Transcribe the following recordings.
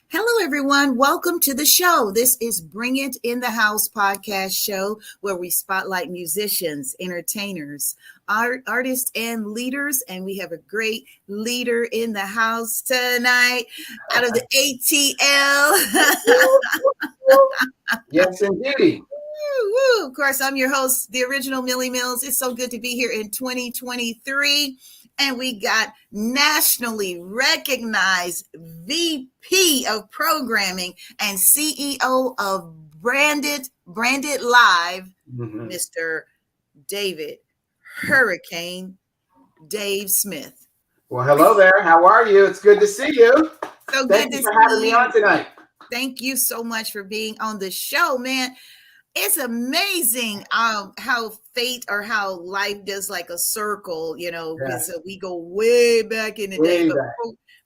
Hello, everyone. Welcome to the show. This is Bring It in the House podcast show where we spotlight musicians, entertainers, artists, and leaders. And we have a great leader in the house tonight out of the ATL. Yes, indeed. Woo, woo. Of course, I'm your host, the original Millie Mills. It's so good to be here in 2023. And we got nationally recognized VP of programming and CEO of Branded Live, Mr. David Hurricane Dave Smith. Well, hello there. How are you? It's good to see you. So Thank you for having me on tonight. Thank you so much for being on the show, man. It's amazing how fate or how life does like a circle, because we go way back in the day. But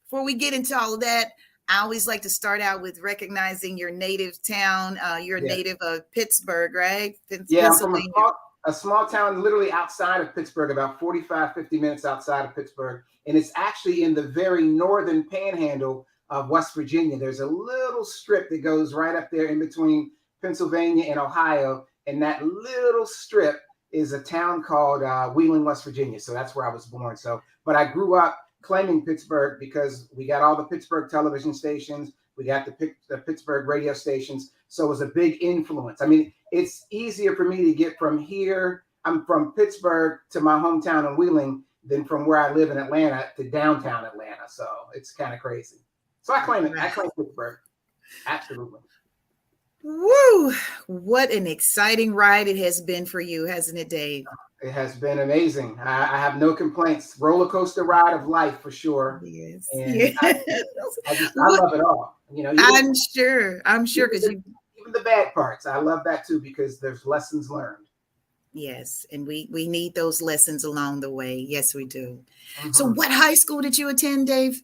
before we get into all of that, I always like to start out with recognizing your native town. You're a native of Pittsburgh, right? Yeah, I'm from a small town literally outside of Pittsburgh, about 45, 50 minutes outside of Pittsburgh. And it's actually in the very northern panhandle of West Virginia. There's a little strip that goes right up there in between Pennsylvania and Ohio, and that little strip is a town called Wheeling, West Virginia. So that's where I was born. But I grew up claiming Pittsburgh because we got all the Pittsburgh television stations, we got the Pittsburgh radio stations. So it was a big influence. I mean, it's easier for me to get from here. I'm from Pittsburgh to my hometown in Wheeling than from where I live in Atlanta to downtown Atlanta. So it's kind of crazy. So I claim it. I claim Pittsburgh. Absolutely. Woo! What an exciting ride it has been for you, hasn't it, Dave? It has been amazing. I have no complaints. Roller coaster ride of life for sure. Yes. And I love it all. I'm sure because even the bad parts, I love that too because there's lessons learned. Yes, and we need those lessons along the way. Yes, we do. Mm-hmm. So, what high school did you attend, Dave?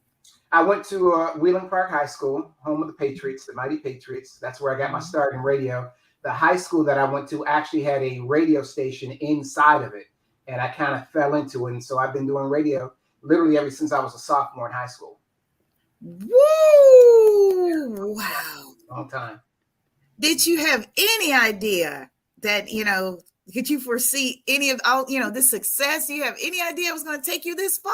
I went to Wheeling Park High School, home of the Patriots, the mighty Patriots. That's where I got my start in radio. The high school that I went to actually had a radio station inside of it, and I kind of fell into it. And so I've been doing radio literally ever since I was a sophomore in high school. Woo! Wow. Long time. Did you have any idea that, could you foresee any of all, this success? Do you have any idea it was going to take you this far?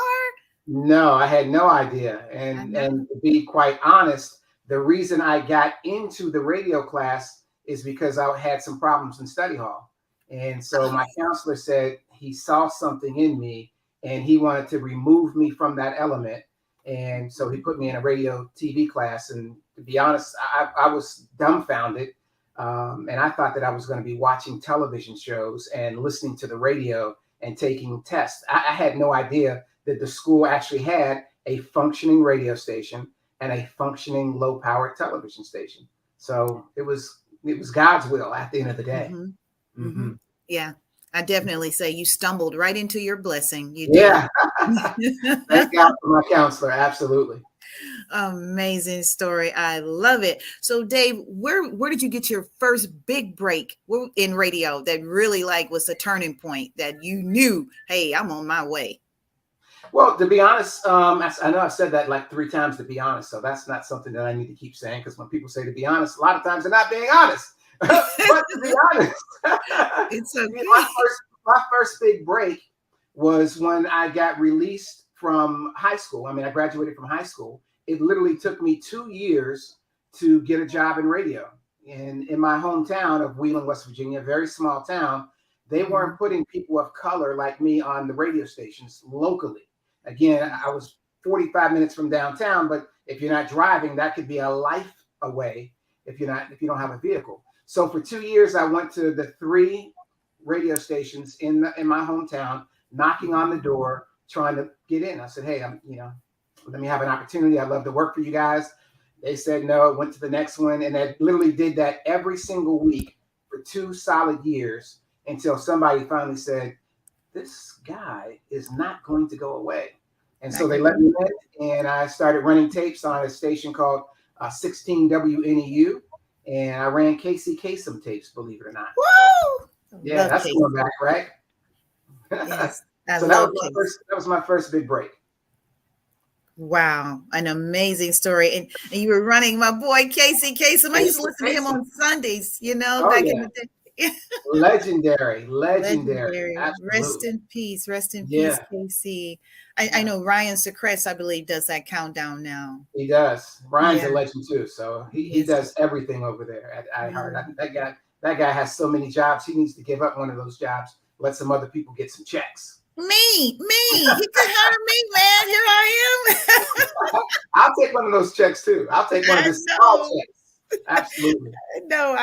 No, I had no idea. And to be quite honest, the reason I got into the radio class is because I had some problems in study hall. And so my counselor said he saw something in me and he wanted to remove me from that element. And so he put me in a radio TV class. And to be honest, I was dumbfounded. And I thought that I was going to be watching television shows and listening to the radio and taking tests. I had no idea that the school actually had a functioning radio station and a functioning low-powered television station. So it was God's will at the end of the day. Mm-hmm. Mm-hmm. Yeah, I definitely say you stumbled right into your blessing. You did. Yeah. Thank God for my counselor. Absolutely. Amazing story. I love it. So Dave, where did you get your first big break in radio that really was a turning point that you knew, hey, I'm on my way? Well, to be honest, I know I've said that like 3 times, to be honest. So that's not something that I need to keep saying, because when people say to be honest, a lot of times they're not being honest. But to be honest, it's okay. My first big break was when I got released from high school. I mean, I graduated from high school. It literally took me 2 years to get a job in radio. And in my hometown of Wheeling, West Virginia, a very small town, they weren't putting people of color like me on the radio stations locally. Again, I was 45 minutes from downtown, but if you're not driving, that could be a life away if you don't have a vehicle. So for 2 years, I went to the 3 radio stations in my hometown, knocking on the door, trying to get in. I said, hey, let me have an opportunity. I'd love to work for you guys. They said no. Went to the next one, and I literally did that every single week for 2 solid years until somebody finally said, this guy is not going to go away. And so they let me in, and I started running tapes on a station called 16 WNEU, and I ran Casey Kasem tapes, believe it or not. Woo! Yeah, that's Casey. Going back, right? Yes, so that was my first big break. Wow, an amazing story. And you were running my boy Casey Kasem. I used to listen to him on Sundays, Oh back in yeah, the day. legendary, Legendary. absolutely. Rest in peace, Yeah, Casey. I yeah, know Ryan Seacrest, I believe, does that countdown now. he does. Brian's Yeah, a legend too, so he yes. does everything over there at iHeart. Yeah. That guy has so many jobs. He needs to give up one of those jobs. Let some other people get some checks. Me. He could hire me, man. Here I am. I'll take one of those checks too. I'll take one of I his small know. checks. Absolutely. No,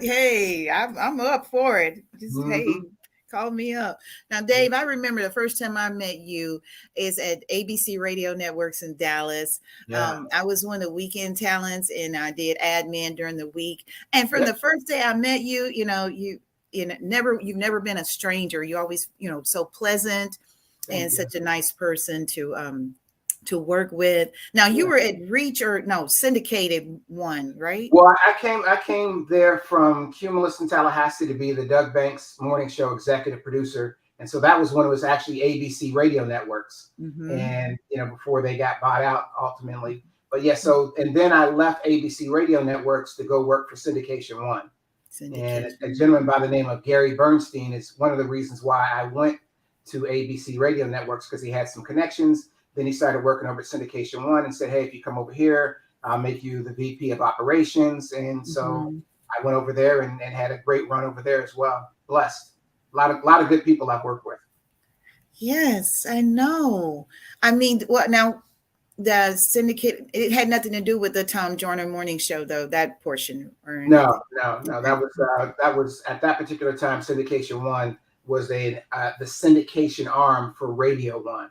hey, I'm up for it. Just hey, Hmm. call me up. Now, Dave, I remember the first time I met you is at ABC Radio Networks in Dallas. Yeah. I was one of the weekend talents, and I did admin during the week. And from Yep. the first day I met you, you've never been a stranger. You always, so pleasant and Thank you. such a nice person to work with. Now you Yeah. were at Reach or no Syndicated One, right? Well, I came there from Cumulus in Tallahassee to be the Doug Banks Morning Show executive producer, and so that was when it was actually ABC Radio Networks, Mm-hmm. and before they got bought out ultimately. But yeah, so and then I left ABC Radio Networks to go work for Syndication One, and a Syndication. gentleman by the name of Gary Bernstein is one of the reasons why I went to ABC Radio Networks, because he had some connections. Then he started working over at Syndication One and said, "Hey, if you come over here, I'll make you the VP of operations." And so Mm-hmm. I went over there and had a great run over there as well. Blessed. A lot of good people I've worked with. Yes, I know. I mean, what now? The syndicate. It had nothing to do with the Tom Joyner Morning Show, though. That portion or No, anything. no, no. Okay. That was at that particular time. Syndication One was the syndication arm for Radio One,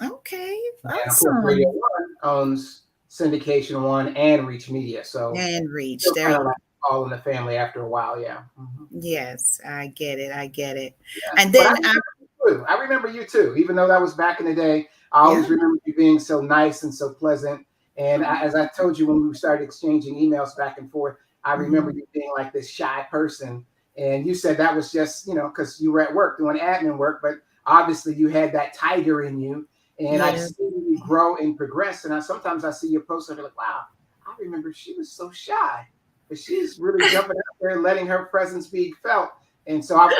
Okay. and of course, Radio Awesome. One owns Syndication One and Reach Media. So And Reach. still There kind you of go. like all in the family after a while. Yeah. Mhm. Yes, I get it. I get it. Yeah. And But I then remember you too. I remember you too. Even though that was back in the day, I yeah. always remember you being so nice and so pleasant. And Oh, as I told you when we started exchanging emails back and forth, I remember mhm. you being like this shy person. And you said that was just, because you were at work doing admin work, but obviously you had that tiger in you. And I've Yeah. seen you grow and progress. And sometimes I see your posts and I'm like, wow, I remember she was so shy, but she's really jumping out there and letting her presence be felt. And so I'm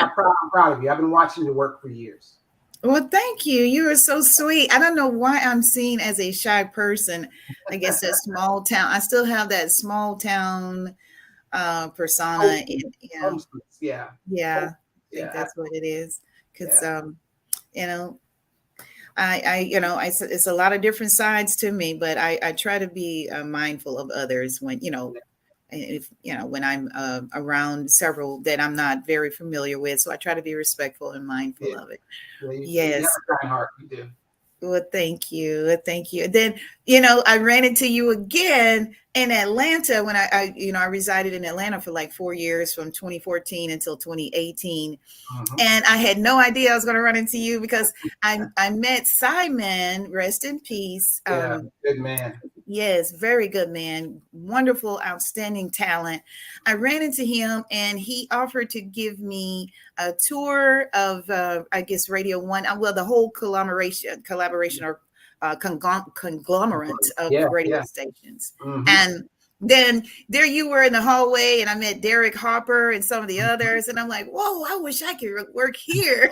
proud of you. I've been watching your work for years. Well, thank you. You are so sweet. I don't know why I'm seen as a shy person. I guess that small town. I still have that small town persona. Hopefully, And homelessness. Yeah. yeah, Hope- I think Yeah. that's what it is. Because Yeah. you know, it's a lot of different sides to me, but I try to be mindful of others when if when I'm around several that I'm not very familiar with. So I try to be respectful and mindful Yeah. of it. Yeah. You have Yes. a kind heart. You do. Well, thank you. Thank you. Then, I ran into you again in Atlanta when I resided in Atlanta for like 4 years from 2014 until 2018. Mhm. And I had no idea I was going to run into you because I met Simon, rest in peace. Yeah. Good man. Yes, very good man. Wonderful, outstanding talent. I ran into him and he offered to give me a tour of, I guess, Radio One. Well, the whole collaboration or conglomerate of Yeah. radio Yeah. stations. Hmm. And then there you were in the hallway, and I met Derek Harper and some of the others. And I'm like, whoa, I wish I could work here.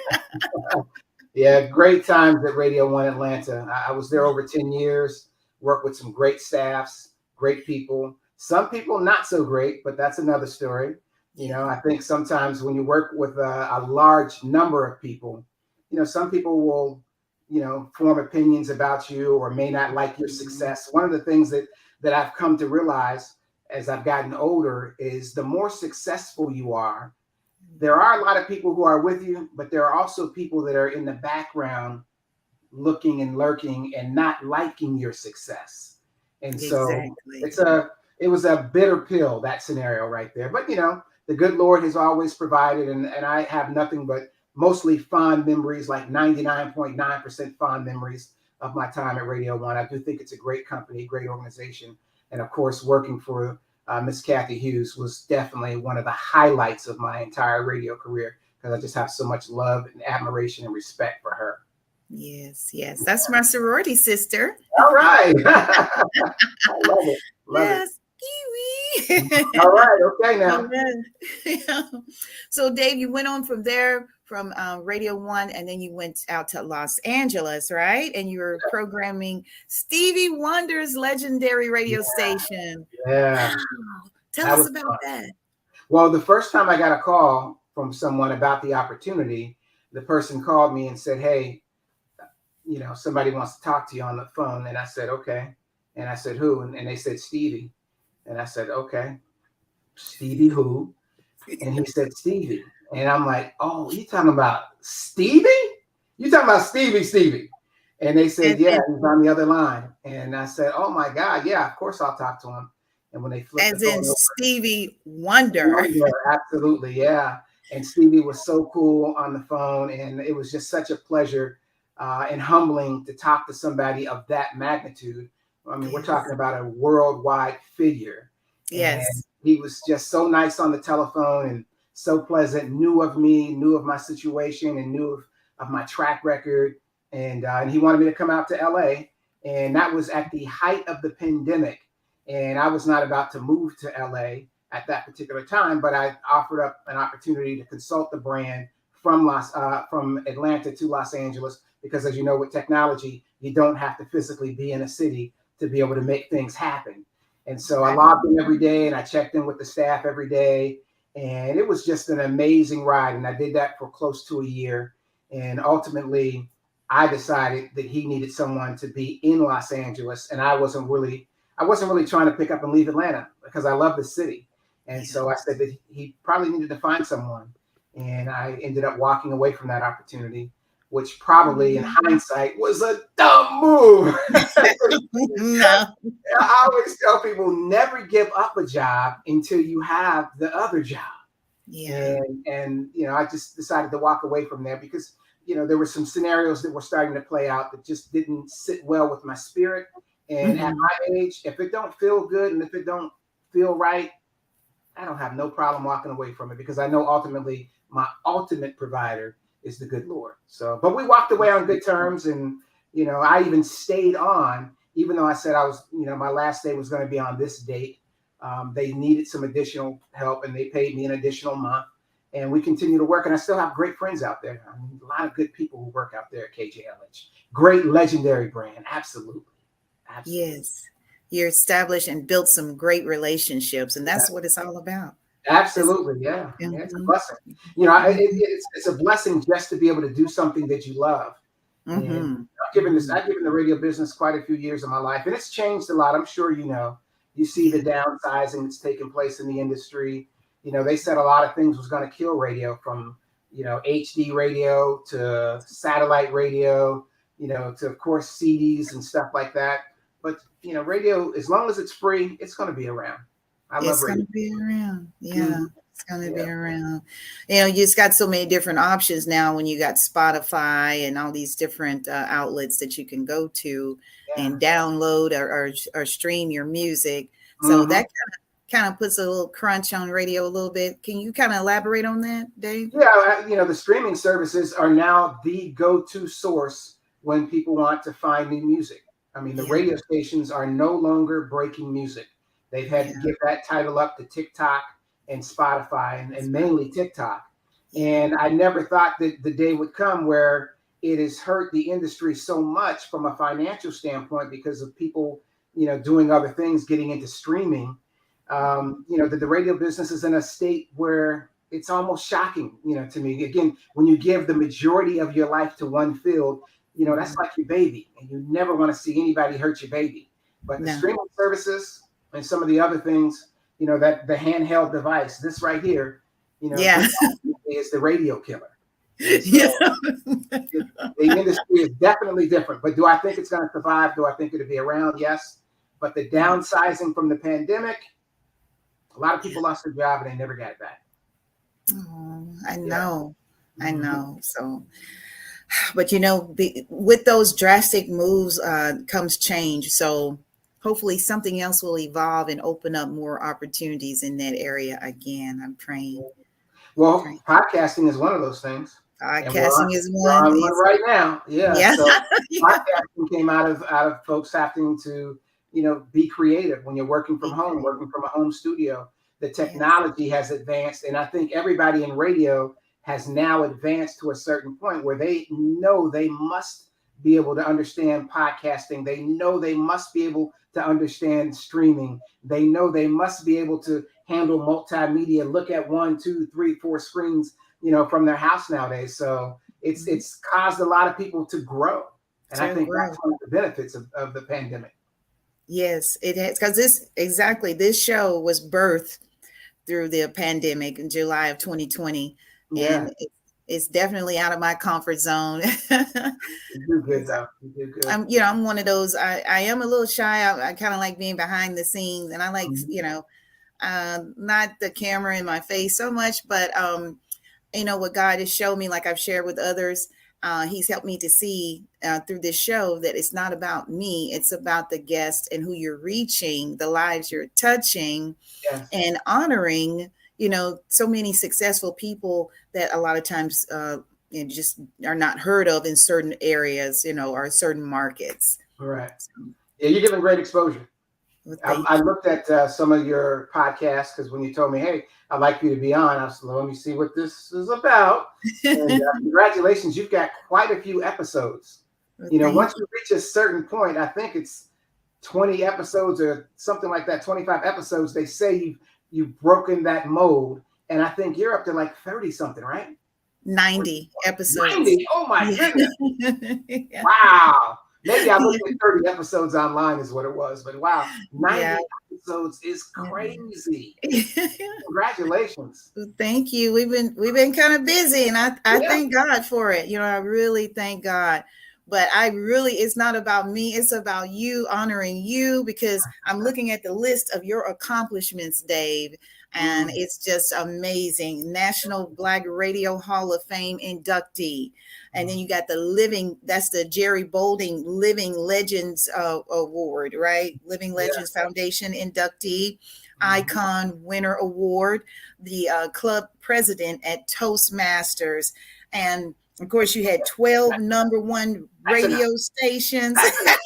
Yeah. Great times at Radio One Atlanta. I was there over 10 years, worked with some great staffs, great people. Some people not so great, but that's another story. I think sometimes when you work with a large number of people, some people will, form opinions about you or may not like your success. One of the things that I've come to realize as I've gotten older is the more successful you are, there are a lot of people who are with you, but there are also people that are in the background looking and lurking and not liking your success. And so Exactly. it was a bitter pill, that scenario right there. But the good Lord has always provided, and I have nothing but mostly fond memories, like 99.9% fond memories of my time at Radio One. I do think it's a great company, great organization. And of course, working for Miss Kathy Hughes was definitely one of the highlights of my entire radio career, because I just have so much love and admiration and respect for her. Yes, yes. That's my sorority sister. All right. I love it. Love it. Yes, Kiwi. All right. Okay now. Yeah. So, Dave, you went on from there from Radio One, and then you went out to Los Angeles, right? And you were programming Stevie Wonder's legendary radio station. Yeah. Wow. Tell That us was about fun. that. Well, the first time I got a call from someone about the opportunity, the person called me and said, "Hey, somebody wants to talk to you on the phone." And I said, "Okay." And I said, "Who?" And they said, "Stevie." And I said, "Okay, Stevie who?" And he said, "Stevie." And I'm like, "Oh, you talking about Stevie? You talking about Stevie?" And they said, And, "Yeah, and he's on the other line." And I said, "Oh my God, yeah, of course I'll talk to him." And when they flipped the as in phone over, Stevie Wonder. Wonder, absolutely, yeah. And Stevie was so cool on the phone, and it was just such a pleasure and humbling to talk to somebody of that magnitude. I mean, we're talking Yes. about a worldwide figure, and Yes. he was just so nice on the telephone and so pleasant. Knew of me, knew of my situation, and knew of my track record. And he wanted me to come out to LA, and that was at the height of the pandemic. And I was not about to move to LA at that particular time, but I offered up an opportunity to consult the brand from Atlanta to Los Angeles, because as you know, with technology, you don't have to physically be in a city to be able to make things happen. And so I logged in every day and I checked in with the staff every day. And it was just an amazing ride. And I did that for close to a year. And ultimately, I decided that he needed someone to be in Los Angeles. And I wasn't really trying to pick up and leave Atlanta because I love the city. And Yeah. so I said that he probably needed to find someone. And I ended up walking away from that opportunity, which probably in hindsight was a dumb move. No. I always tell people never give up a job until you have the other job. Yeah. And I just decided to walk away from there because there were some scenarios that were starting to play out that just didn't sit well with my spirit. And at my age, if it don't feel good and if it don't feel right, I don't have no problem walking away from it because I know ultimately my ultimate provider is the good Lord. So, but we walked away on good terms, and I even stayed on, even though I said I was, my last day was going to be on this date. They needed some additional help, and they paid me an additional month, and we continue to work. And I still have great friends out there. I mean, a lot of good people who work out there at KJLH. Great legendary brand, absolutely. Absolutely. Yes. You're established and built some great relationships, and that's what it's all about. Absolutely, yeah. Yeah, it's a Mhm. blessing. It's a blessing just to be able to do something that you love. And Mhm. I've given the radio business quite a few years of my life, and it's changed a lot. I'm sure you know. You see the Yeah. downsizing that's taking place in the industry. They said a lot of things was going to kill radio, from HD radio to satellite radio, to of course CDs and stuff like that. But radio, as long as it's free, it's going to be around. I love It's radio. gonna be around. Yeah. Mhm. It's gonna be Yeah. around. You just got so many different options now when you got Spotify and all these different outlets that you can go to Yeah. and download or stream your music. So Mhm. that kind of puts a little crunch on radio a little bit. Can you kind of elaborate on that, Dave? Yeah, the streaming services are now the go-to source when people want to find new music. I mean, the Yeah. radio stations are no longer breaking music. They've had to Yeah. give that title up to TikTok and Spotify, and mainly TikTok. Yeah. And I never thought that the day would come where it has hurt the industry so much from a financial standpoint because of people, doing other things, getting into streaming. That the radio business is in a state where it's almost shocking, to me. Again, when you give the majority of your life to one field, that's like your baby, and you never want to see anybody hurt your baby. But the No. streaming services and some of the other things, that the handheld device, this right here, Yeah. this is the radio killer. And Yeah. so the industry is definitely different. But do I think it's going to survive? Do I think it'll be around? Yes. But the downsizing from the pandemic, a lot of people lost their job and they never got it back. Oh, I Yeah. know. I Mhm. know. So, but with those drastic moves comes change. So hopefully something else will evolve and open up more opportunities in that area again. I'm praying. Well, Praying. podcasting is one of those things. And Podcasting is we're one. on one right now. Yeah. Yeah. So Yeah. podcasting came out of folks having to, be creative when you're working from Be home, creative. working from a home studio. The Yes. technology has advanced, and I think everybody in radio has now advanced to a certain point where they know they must be able to understand podcasting. They know they must be able to understand streaming. They know they must be able to handle multimedia, look at 1, 2, 3, 4 screens, from their house nowadays. So Mhm. it's caused a lot of people to grow. And I To think that's grow. one of the benefits of the pandemic. Yes, it has, because this show was birthed through the pandemic in July of 2020, Yeah, and it's definitely out of my comfort zone. you do good Because though. You do good. I'm one of those. I am a little shy. I kind of like being behind the scenes, and I like Mhm. not the camera in my face so much, but what God has shown me, like I've shared with others, He's helped me to see through this show that it's not about me, it's about the guest and who you're reaching, the lives you're touching, Yes. and honoring, so many successful people that a lot of times just are not heard of in certain areas, or certain markets. All right. So, Yeah, you're giving great exposure. well, I thank you. looked at some of your podcasts because when you told me, "Hey, I'd like you to be on," I said, "Let me see what this is about." And congratulations, you've got quite a few episodes. Well, thank Once you reach a certain point, I think it's 20 episodes or something like that, 25 episodes. They say you've broken that mold, and I think you're up to like 30 something, right? 90 episodes. 90. Oh my Yeah. goodness! Wow. Maybe I looked at 30 episodes online is what it was, but wow, Yeah. 90 episodes is crazy. Yeah. Congratulations. Thank you. We've been kind of busy, and I Yeah. thank God for it. I really thank God. But it's not about me. It's about you, honoring you, because I'm looking at the list of your accomplishments, Dave, and Mm, it's just amazing. National Black Radio Hall of Fame inductee. And then mm. you got that's the Jerry Bolding Living Legends Award, right? Living Legends Yes. Foundation inductee, Mhm. Icon Winner Award, the club president at Toastmasters, and of course, you had 12 number one That's enough. radio stations. That's enough.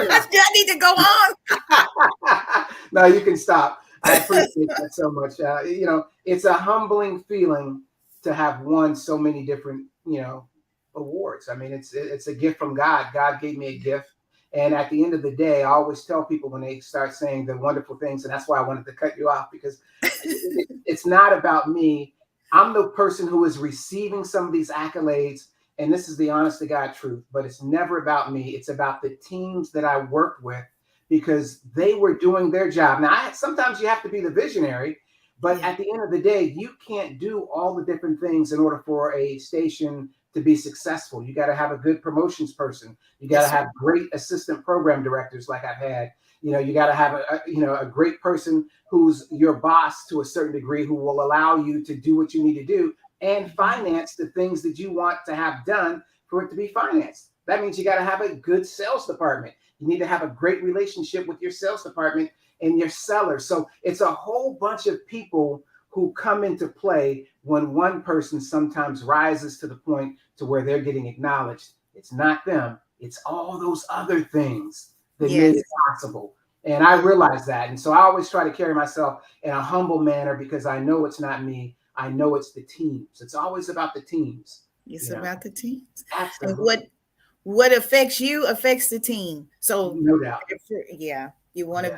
That's enough. I need to go on. No, you can stop. I appreciate that so much. It's a humbling feeling to have won so many different, awards. I mean, it's a gift from God. God gave me a gift. And at the end of the day, I always tell people when they start saying the wonderful things, and that's why I wanted to cut you off, because it's not about me. I'm the person who is receiving some of these accolades, and this is the honest to God truth, but it's never about me. It's about the teams that I worked with because they were doing their job. Now, sometimes you have to be the visionary, but Yeah. at the end of the day, you can't do all the different things in order for a station to be successful. You got to have a good promotions person. You got to Yes, sir. have great assistant program directors like I've had. You got to have a great person who's your boss to a certain degree, who will allow you to do what you need to do and finance the things that you want to have done for it to be financed. That means you got to have a good sales department. You need to have a great relationship with your sales department and your sellers. So it's a whole bunch of people who come into play when one person sometimes rises to the point to where they're getting acknowledged. It's not them. It's all those other things that made Yes. it possible. And I realize that. And so I always try to carry myself in a humble manner because I know it's not me. I know it's the teams. It's always about the teams. It's You know, about the teams. And absolutely. what affects you affects the team. So No doubt. yeah, you want Yeah.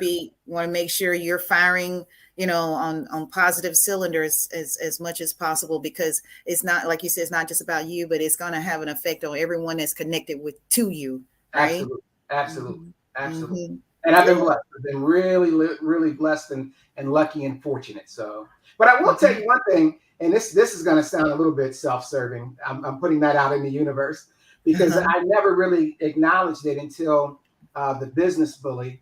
to make sure you're firing, on positive cylinders as much as possible, because it's not, like you said, it's not just about you, but it's going to have an effect on everyone that's connected to you, right? Absolutely. Absolutely. Hmm. Absolutely. Hmm. And I've been Yeah. blessed. I've been really, really blessed and lucky and fortunate. So, but I will tell Mhm. you one thing, and this is going to sound a little bit self-serving. I'm putting that out in the universe because Uh-huh. I never really acknowledged it until the business bully.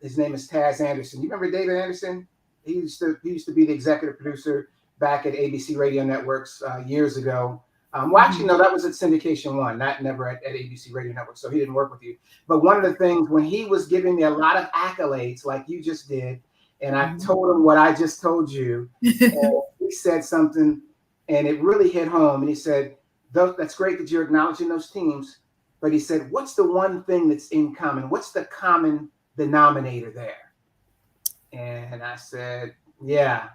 His name is Taz Anderson. You remember David Anderson? He used to be the executive producer back at ABC Radio Networks years ago. Well, actually, Mhm. no, that was at Syndication One, not never at ABC Radio Network. So he didn't work with you. But one of the things when he was giving me a lot of accolades, like you just did, and I Mhm. told him what I just told you, and he said something, and it really hit home. And he said, that's great that you're acknowledging those teams. But he said, what's the one thing that's in common? What's the common denominator there? And I said, yeah.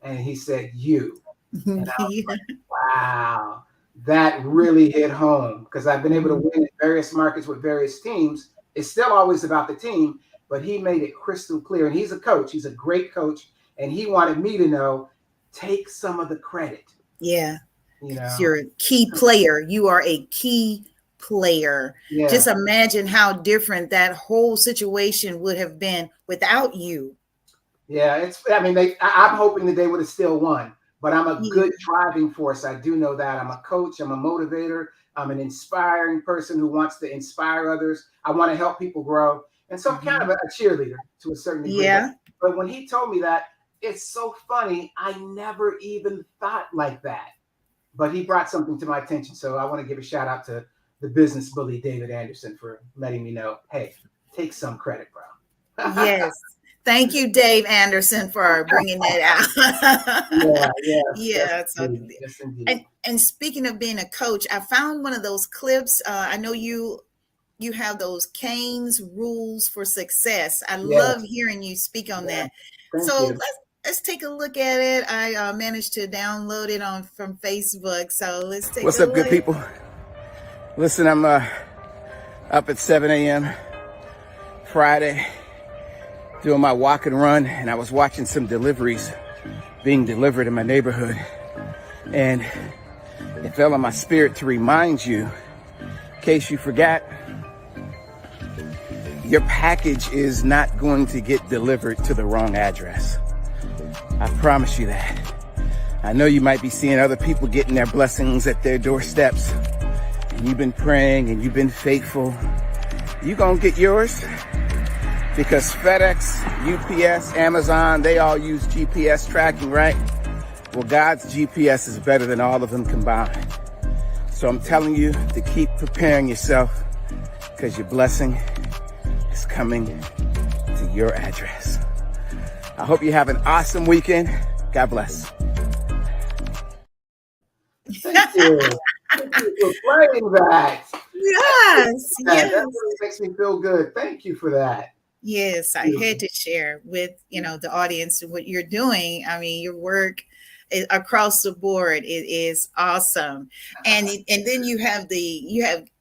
And he said, you. And I was like, wow, that really hit home, because I've been able to win in various markets with various teams. It's still always about the team, but he made it crystal clear. And he's a coach. He's a great coach. And he wanted me to know, take some of the credit. Yeah. You know, you're a key player. You are a key player. Yeah. Just imagine how different that whole situation would have been without you. Yeah, I'm hoping that they would have still won, but I'm a good driving force. I do know that. I'm a coach. I'm a motivator. I'm an inspiring person who wants to inspire others. I want to help people grow. And so I'm kind of a cheerleader to a certain degree. Yeah. But when he told me that, it's so funny. I never even thought like that. But he brought something to my attention. So I want to give a shout out to the business bully, David Anderson, for letting me know, hey, take some credit, bro. Yes. Thank you, Dave Anderson, for bringing that out. Yeah. So, and speaking of being a coach, I found one of those clips. I know you have those Cane's rules for success. I love hearing you speak on that. So let's take a look at it. I managed to download it from Facebook. So let's take a look. What's up, good people? Listen, I'm up at 7 a.m. Friday, doing my walk and run, and I was watching some deliveries being delivered in my neighborhood, and it fell on my spirit to remind you, in case you forgot, your package is not going to get delivered to the wrong address. I promise you that. I know you might be seeing other people getting their blessings at their doorsteps, and you've been praying and you've been faithful. You gonna get yours, because FedEx, UPS, Amazon, they all use GPS tracking, right? Well, God's GPS is better than all of them combined. So I'm telling you to keep preparing yourself, because your blessing is coming to your address. I hope you have an awesome weekend. God bless. Thank you. Thank you for playing that. Yes. That really makes me feel good. Thank you for that. Yes, I had to share with the audience what you're doing. I mean, your work across the board, it is awesome. And then you have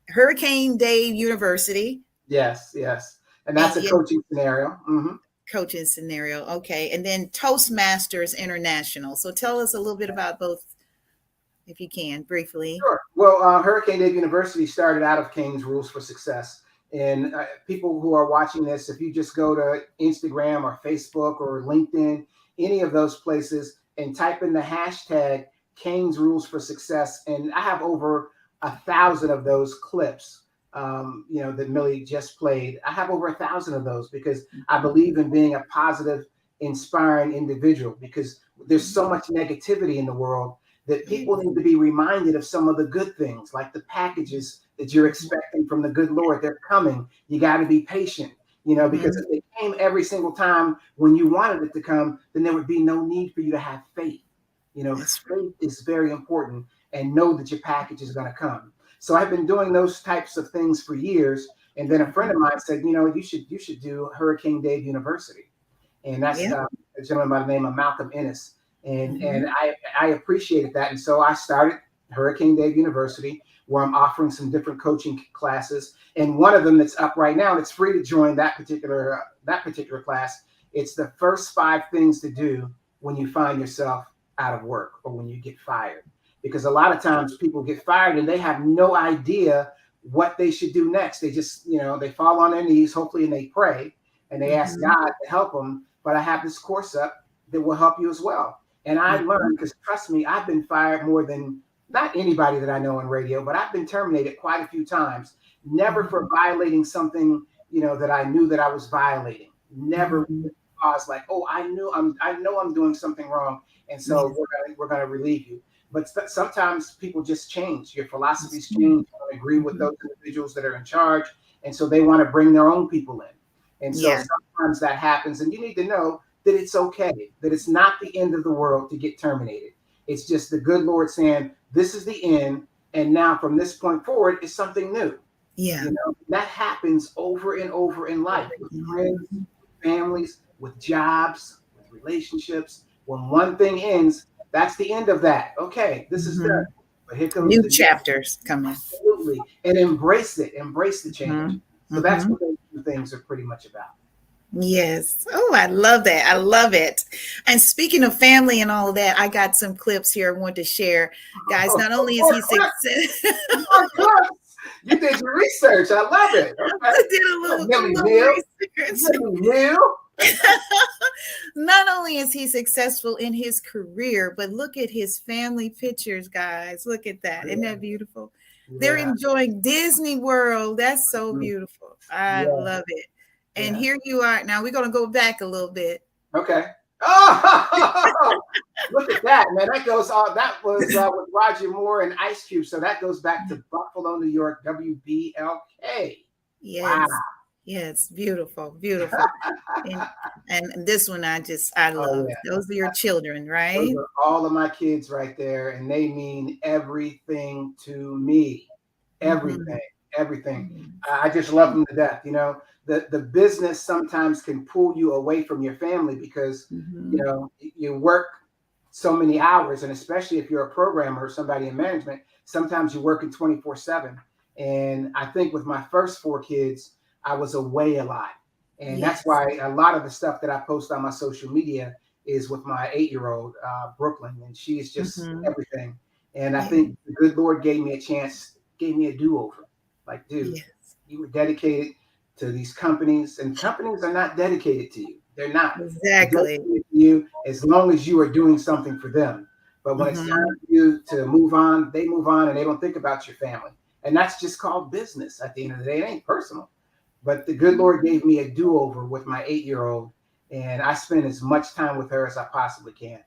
Hurricane Dave University. Yes, and that's a coaching scenario. Mm-hmm. Coaching scenario, okay. And then Toastmasters International. So tell us a little bit about both, if you can, briefly. Sure. Well, Hurricane Dave University started out of Cane's Rules for Success. And people who are watching this, if you just go to Instagram or Facebook or LinkedIn, any of those places, and type in the hashtag Cane's Rules for Success, and I have over 1,000 of those clips, that Millie just played. I have over 1,000 of those, because I believe in being a positive, inspiring individual, because there's so much negativity in the world that people need to be reminded of some of the good things, like the packages that you're expecting from the good Lord. They're coming. You got to be patient, because if they came every single time when you wanted it to come, then there would be no need for you to have faith. Faith is very important, and know that your package is going to come. So I've been doing those types of things for years. And then a friend of mine said, you should do Hurricane Dave University. And that's a gentleman by the name of Malcolm Ennis. And I appreciated that. And so I started Hurricane Dave University, where I'm offering some different coaching classes. And one of them that's up right now, and it's free to join that particular class. It's the first 5 things to do when you find yourself out of work or when you get fired. Because a lot of times people get fired and they have no idea what they should do next. They just, they fall on their knees, hopefully, and they pray and they ask God to help them. But I have this course up that will help you as well. And I learned, because trust me, I've been fired more than not anybody that I know in radio, but I've been terminated quite a few times. Never for violating something, that I knew that I was violating. Never because like, oh, I know I'm doing something wrong, and so we're gonna relieve you. But sometimes people just change. Your philosophies change. You don't agree with those individuals that are in charge, and so they want to bring their own people in. And so sometimes that happens, and you need to know that it's okay, that it's not the end of the world to get terminated. It's just the good Lord saying, this is the end, And now from this point forward, it's something new. Yeah. You know, that happens over and over in life with friends, families, with jobs, with relationships. When one thing ends, that's the end of that. Okay, this is done. But here comes New the chapters coming. absolutely, and embrace it, embrace the change. So that's Mhm. what those two things are pretty much about. Yes. Oh, I love that. I love it. And speaking of family and all of that, I got some clips here I want to share. Guys, not only is he success, More clips. You did your research. I love it. I Okay. did a little Millie research. Neal. Not only is he successful in his career, but look at his family pictures, guys. Look at that. Isn't that beautiful? They're enjoying Disney World. That's so beautiful. I love it. And here you are. Now we're going to go back a little bit. Okay. Oh, look at that, man. That goes on. That was with Roger Moore and Ice Cube. So that goes back to Buffalo, New York, WBLK. Yes. Wow. Yes. Beautiful. Beautiful. and this one, I love. Those are your children, right? Those are all of my kids right there. And they mean everything to me. Everything. Everything. I just love them to death. You know, the business sometimes can pull you away from your family because, you know, you work so many hours. And especially if you're a programmer or somebody in management, sometimes you're working 24/7. And I think with my first 4 kids, I was away a lot. And that's why a lot of the stuff that I post on my social media is with my 8-year-old, Brooklyn. And she is just everything. And I think the good Lord gave me a chance, gave me a do-over. Like, dude, you were dedicated to these companies, and companies are not dedicated to you. They're not. Exactly. They're dedicated to you as long as you are doing something for them. But when it's time for you to move on, they move on and they don't think about your family. And that's just called business at the end of the day. It ain't personal. But the good Lord gave me a do-over with my 8-year-old, and I spend as much time with her as I possibly can.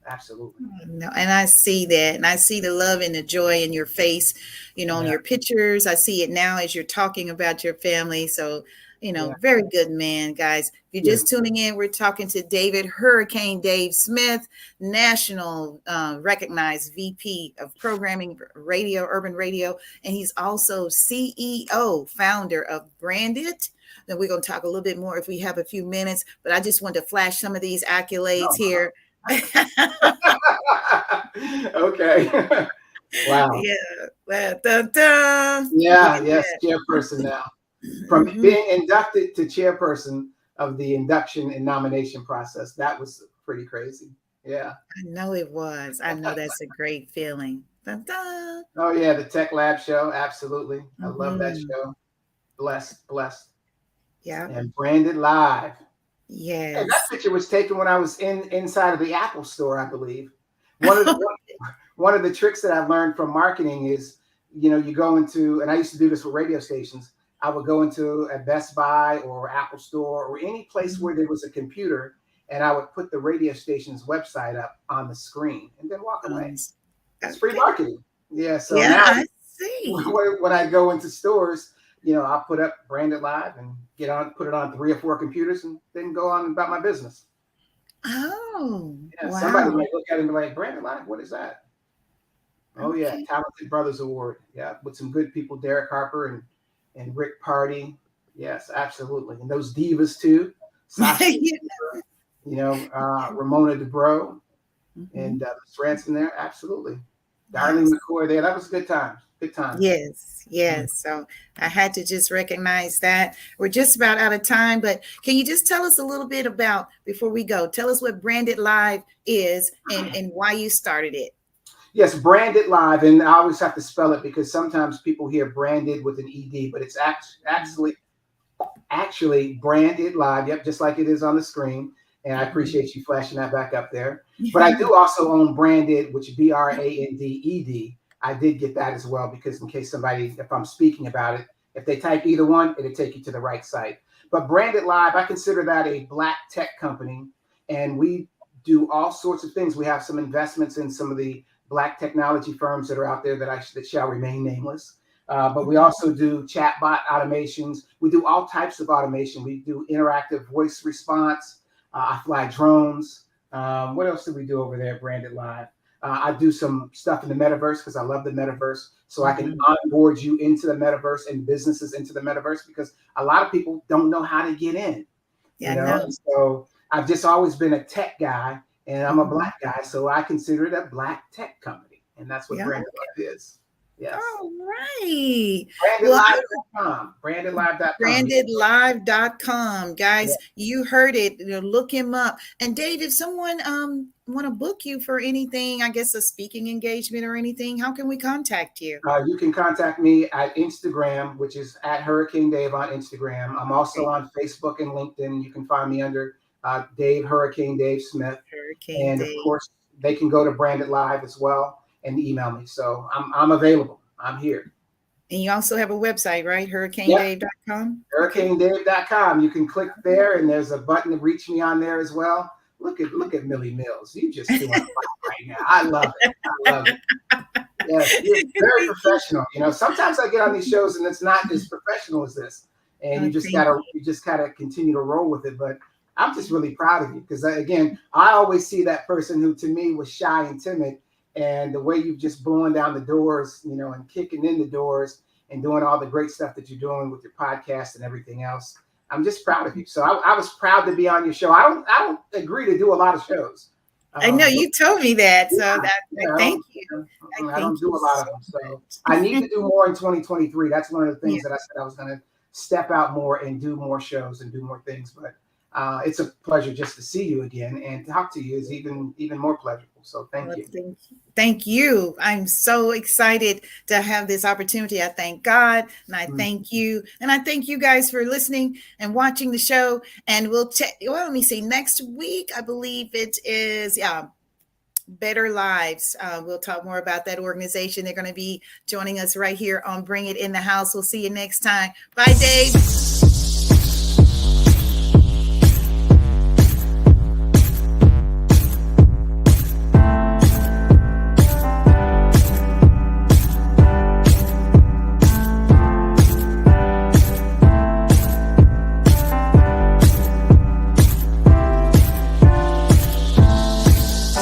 Absolutely. No, and I see that, and I see the love and the joy in your face, you know, in your pictures. I see it now as you're talking about your family. So, you know, very good man, guys. If you're just tuning in, we're talking to David Hurricane Dave Smith, national recognized VP of Programming Radio, Urban Radio, and he's also CEO, founder of Branded. Then we're going to talk a little bit more if we have a few minutes, but I just want to flash some of these accolades here. Okay. Wow. Yeah. Dun, dun. Yes, chairperson now. From being inducted to chairperson of the induction and nomination process. That was pretty crazy. Yeah. I know it was. I know that's a great feeling. Dun, dun. Oh yeah, the Tech Lab show. Absolutely. I love that show. Blessed. Yeah. And Branded Live. Yes. And that picture was taken when I was inside of the Apple store, I believe. One of the tricks that I've learned from marketing is, you know, you go into, and I used to do this with radio stations. I would go into a Best Buy or Apple store or any place where there was a computer, and I would put the radio station's website up on the screen and then walk away. It's free marketing. Yeah. So now I see. When I go into stores, you know, I'll put up Branded Live and put it on 3 or 4 computers and then go on about my business. Oh, yeah. Wow. Somebody might look at it and be like, Branded Live, what is that? Oh yeah, Talented Brothers Award. Yeah, with some good people, Derek Harper and Rick Party. Yes, absolutely. And those divas too. Sasha, Ramona DeBro and Miss Ransom there. Absolutely. Darlene McCoy there. That was a good time. Big time. Yes. So I had to just recognize that. We're just about out of time, but can you just tell us a little bit about, before we go, tell us what Branded Live is and why you started it. Yes, Branded Live, and I always have to spell it because sometimes people hear branded with an ED, but it's actually Branded Live. Yep, just like it is on the screen. And I appreciate you flashing that back up there. But I do also own Branded, which BRANDED. I did get that as well because in case somebody, if I'm speaking about it, if they type either one, it'll take you to the right site. But Branded Live, I consider that a Black tech company, and we do all sorts of things. We have some investments in some of the Black technology firms that are out there that shall remain nameless. But we also do chatbot automations. We do all types of automation. We do interactive voice response. I fly drones. What else do we do over there at Branded Live? I do some stuff in the metaverse because I love the metaverse. So I can onboard you into the metaverse and businesses into the metaverse, because a lot of people don't know how to get in. Yeah, you know? So I've just always been a tech guy, and I'm a Black guy, so I consider it a Black tech company, and that's what Branded Live is. Yes. All right. BrandedLive.com. BrandedLive.com. BrandedLive.com. Guys, you heard it. Look him up. And Dave, if someone want to book you for anything, I guess a speaking engagement or anything, how can we contact you? You can contact me at Instagram, which is at Hurricane Dave on Instagram. I'm also on Facebook and LinkedIn. You can find me under Hurricane Dave Smith. Of course, they can go to Branded Live as well and email me. So I'm available. I'm here. And you also have a website, right? HurricaneDave.com. HurricaneDave.com. You can click there, and there's a button to reach me on there as well. Look at Millie Mills. You just doing a lot right now. I love it. Yes, you're very professional. Sometimes I get on these shows and it's not as professional as this, and you just gotta continue to roll with it. But I'm just really proud of you, because again, I always see that person who to me was shy and timid, and the way you've just blowing down the doors, and kicking in the doors and doing all the great stuff that you're doing with your podcast and everything else. I'm just proud of you. So I was proud to be on your show. I don't agree to do a lot of shows. I know you told me that. So thank you. I don't do a lot of them. So I need to do more in 2023. That's one of the things that I said I was going to step out more and do more shows and do more things. But it's a pleasure just to see you again, and talk to you is even more pleasurable. So thank you. Thank you. I'm so excited to have this opportunity. I thank God, and I thank you, and I thank you guys for listening and watching the show. And let me see, next week, I believe it is, Better Lives. We'll talk more about that organization. They're going to be joining us right here on Bring It in the House. We'll see you next time. Bye, Dave.